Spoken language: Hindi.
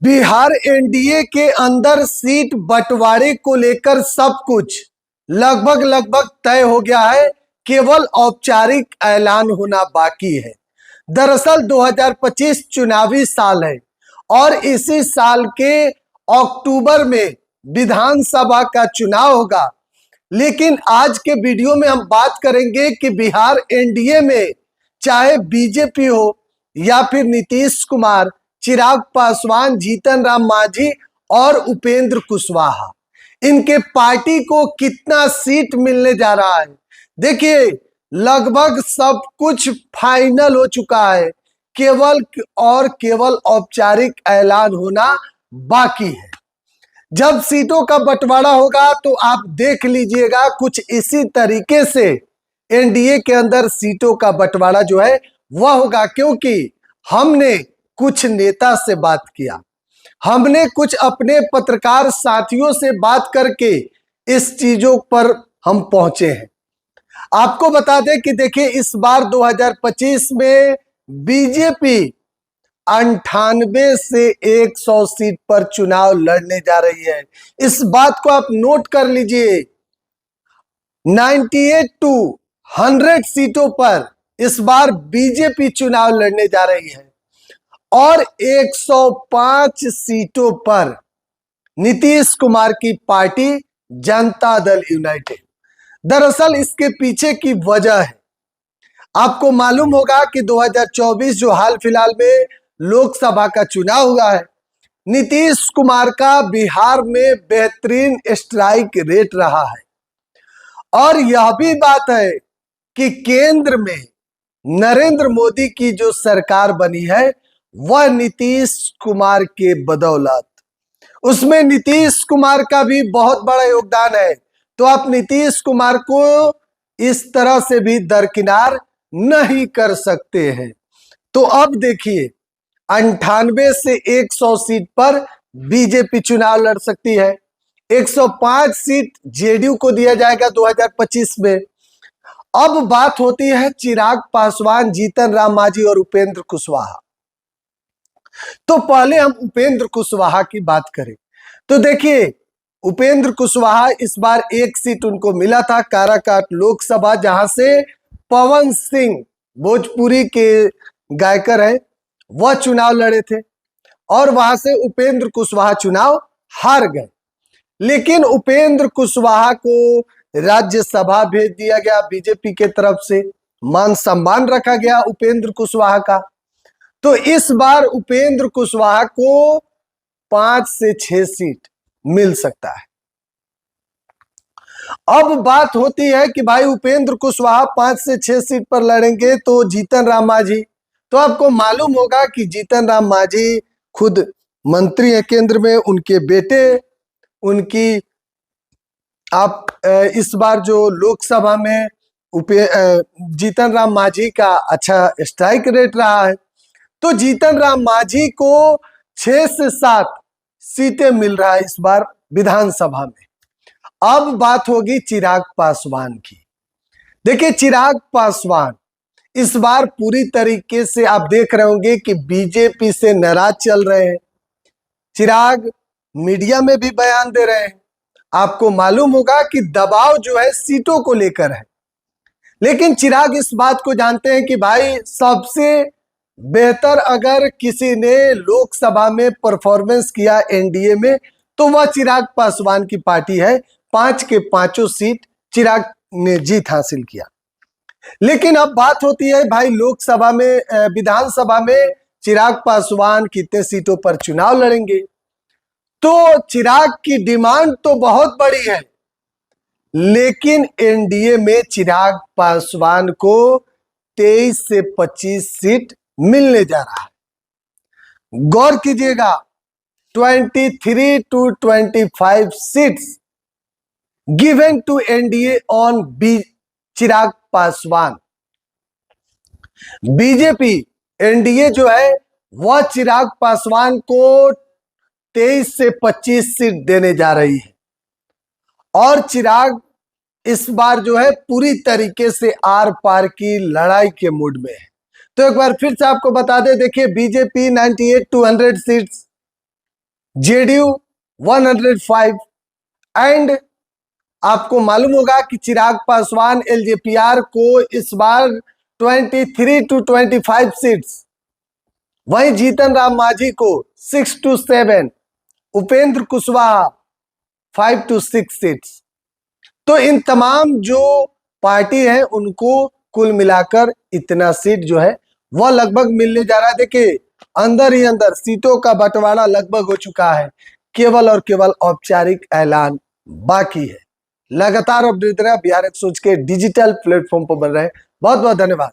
बिहार एनडीए के अंदर सीट बंटवारे को लेकर सब कुछ लगभग तय हो गया है। केवल औपचारिक ऐलान होना बाकी है। दरअसल 2025 चुनावी साल है और इसी साल के अक्टूबर में विधानसभा का चुनाव होगा। लेकिन आज के वीडियो में हम बात करेंगे कि बिहार एनडीए में चाहे बीजेपी हो या फिर नीतीश कुमार, चिराग पासवान, जीतन राम मांझी और उपेंद्र कुशवाहा, इनके पार्टी को कितना सीट मिलने जा रहा है। देखिए, लगभग सब कुछ फाइनल हो चुका है, केवल औपचारिक ऐलान होना बाकी है। जब सीटों का बंटवारा होगा तो आप देख लीजिएगा कुछ इसी तरीके से एनडीए के अंदर सीटों का बंटवारा जो है वह होगा। क्योंकि हमने कुछ नेता से बात किया, हमने कुछ अपने पत्रकार साथियों से बात करके इस चीजों पर हम पहुंचे हैं। आपको बता दें कि देखिए, इस बार 2025 में बीजेपी 98 से 100 सीट पर चुनाव लड़ने जा रही है। इस बात को आप नोट कर लीजिए। 98 टू 100 सीटों पर इस बार बीजेपी चुनाव लड़ने जा रही है और 105 सीटों पर नीतीश कुमार की पार्टी जनता दल यूनाइटेड। दरअसल इसके पीछे की वजह है, आपको मालूम होगा कि 2024 जो हाल फिलहाल में लोकसभा का चुनाव हुआ है, नीतीश कुमार का बिहार में बेहतरीन स्ट्राइक रेट रहा है। और यह भी बात है कि केंद्र में नरेंद्र मोदी की जो सरकार बनी है वह नीतीश कुमार के बदौलत, उसमें नीतीश कुमार का भी बहुत बड़ा योगदान है। तो आप नीतीश कुमार को इस तरह से भी दरकिनार नहीं कर सकते हैं। तो अब देखिए, 98 से 100 सीट पर बीजेपी चुनाव लड़ सकती है। 105 सीट जेडीयू को दिया जाएगा 2025 में। अब बात होती है चिराग पासवान, जीतन राम मांझी और उपेंद्र कुशवाहा। तो पहले हम उपेंद्र कुशवाहा की बात करें तो देखिए, उपेंद्र कुशवाहा इस बार एक सीट उनको मिला था, काराकाट लोकसभा, जहां से पवन सिंह भोजपुरी के गायकर है वह चुनाव लड़े थे और वहां से उपेंद्र कुशवाहा चुनाव हार गए। लेकिन उपेंद्र कुशवाहा को राज्यसभा भेज दिया गया बीजेपी के तरफ से, मान सम्मान रखा गया उपेंद्र कुशवाहा का। तो इस बार उपेंद्र कुशवाहा को 5 से 6 सीट मिल सकता है। अब बात होती है कि भाई उपेंद्र कुशवाहा 5 से 6 सीट पर लड़ेंगे तो जीतन राम मांझी, तो आपको मालूम होगा कि जीतन राम मांझी खुद मंत्री है केंद्र में, उनके बेटे, उनकी आप इस बार जो लोकसभा में जीतन राम मांझी का अच्छा स्ट्राइक रेट रहा है। तो जीतन राम मांझी को 6 से 7 सीटें मिल रहा है इस बार विधानसभा में। अब बात होगी चिराग पासवान की। देखिए, चिराग पासवान इस बार पूरी तरीके से आप देख रहे होंगे कि बीजेपी से नाराज चल रहे हैं। चिराग मीडिया में भी बयान दे रहे हैं। आपको मालूम होगा कि दबाव जो है सीटों को लेकर है। लेकिन चिराग इस बात को जानते हैं कि भाई सबसे बेहतर अगर किसी ने लोकसभा में परफॉर्मेंस किया एनडीए में तो वह चिराग पासवान की पार्टी है। 5 के 5 सीट चिराग ने जीत हासिल किया। लेकिन अब बात होती है भाई लोकसभा में, विधानसभा में चिराग पासवान कितने सीटों पर चुनाव लड़ेंगे। तो चिराग की डिमांड तो बहुत बड़ी है, लेकिन एनडीए में चिराग पासवान को 23 से 25 सीट मिलने जा रहा है। गौर कीजिएगा, 23 to 25 seats given to NDA on Chirag Paswan. BJP NDA जो है वह चिराग पासवान को 23 से 25 सीट देने जा रही है और चिराग इस बार जो है पूरी तरीके से आर पार की लड़ाई के मूड में है। तो एक बार फिर से आपको बता दें, देखिए BJP 98 to 100 seats, JDU 105 and आपको मालूम होगा कि चिराग पासवान एलजेपीआर को इस बार 23 to 25 सीट्स, वहीं जीतन राम मांझी को 6 to 7, Upendra Kushwaha 5 to 6 seats. तो इन तमाम जो पार्टी है उनको कुल मिलाकर इतना सीट जो है वह लगभग मिलने जा रहा है। देखिए अंदर ही अंदर सीटों का बंटवारा लगभग हो चुका है, केवल और केवल औपचारिक ऐलान बाकी है। लगातार अपडेट रहे बिहार एक्सप्रेस के डिजिटल प्लेटफॉर्म पर बन रहे। बहुत बहुत धन्यवाद।